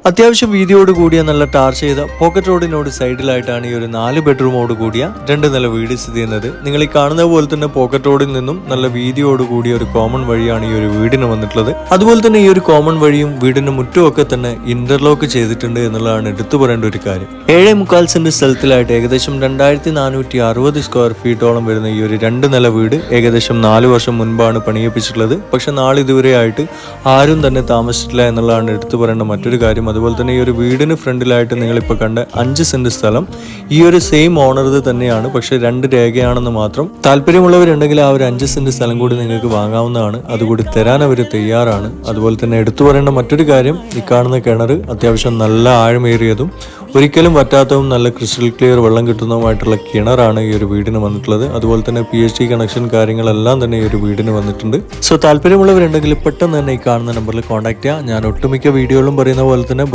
അത്യാവശ്യം വീതിയോട് കൂടിയ നല്ല ടാർ ചെയ്ത പോക്കറ്റ് റോഡിനോട് സൈഡിലായിട്ടാണ് ഈ ഒരു 4 ബെഡ്റൂമോട് കൂടിയ 2 നില വീട് സ്ഥിതി ചെയ്യുന്നത്. നിങ്ങൾ ഈ കാണുന്ന പോലെ തന്നെ പോക്കറ്റ് റോഡിൽ നിന്നും നല്ല വീതിയോട് കൂടിയ ഒരു കോമൺ വഴിയാണ് ഈ ഒരു വീടിന് വന്നിട്ടുള്ളത്. അതുപോലെ തന്നെ ഈ ഒരു കോമൺ വഴിയും വീടിന്റെ മുറ്റുമൊക്കെ തന്നെ ഇന്റർലോക്ക് ചെയ്തിട്ടുണ്ട് എന്നുള്ളതാണ് എടുത്തു പറയേണ്ട ഒരു കാര്യം. 7.25 സെന്റ് സ്ഥലത്തിലായിട്ട് ഏകദേശം 2460 സ്ക്വയർ ഫീറ്റോളം വരുന്ന ഈ ഒരു 2 നില വീട് ഏകദേശം 4 വർഷം മുൻപാണ് പണിയിപ്പിച്ചിട്ടുള്ളത്. പക്ഷെ നാളിതുവരെ ആയിട്ട് ആരും തന്നെ താമസിച്ചിട്ടില്ല എന്നുള്ളതാണ് എടുത്തു പറയേണ്ട മറ്റൊരു കാര്യം. അതുപോലെ തന്നെ ഈ ഒരു വീടിന് ഫ്രണ്ടിലായിട്ട് നിങ്ങളിപ്പോൾ കണ്ട 5 സെന്റ് സ്ഥലം ഈ ഒരു സെയിം ഓണർ തന്നെയാണ്. പക്ഷെ 2 രേഖയാണെന്ന് മാത്രം. താല്പര്യമുള്ളവരുണ്ടെങ്കിൽ ആ ഒരു 5 സെന്റ് സ്ഥലം കൂടി നിങ്ങൾക്ക് വാങ്ങാവുന്നതാണ്. അതുകൂടി തരാൻ അവർ തയ്യാറാണ്. അതുപോലെ തന്നെ എടുത്തു പറയേണ്ട മറ്റൊരു കാര്യം, ഈ കാണുന്ന കിണർ അത്യാവശ്യം നല്ല ആഴമേറിയതും ഒരിക്കലും വറ്റാത്തതും നല്ല ക്രിസ്റ്റൽ ക്ലിയർ വെള്ളം കിട്ടുന്നതുമായിട്ടുള്ള കിണറാണ് ഈ ഒരു വീടിന് വന്നിട്ടുള്ളത്. അതുപോലെ തന്നെ PHD കണക്ഷൻ കാര്യങ്ങളെല്ലാം തന്നെ ഈ ഒരു വീടിന് വന്നിട്ടുണ്ട്. സോ താല്പര്യമുള്ളവരുണ്ടെങ്കിൽ പെട്ടെന്ന് തന്നെ ഈ കാണുന്ന നമ്പറിൽ കോൺടാക്ട് ചെയ്യുക. ഞാൻ ഒട്ടുമിക്ക വീഡിയോയിലും പറയുന്ന പോലെ തന്നെ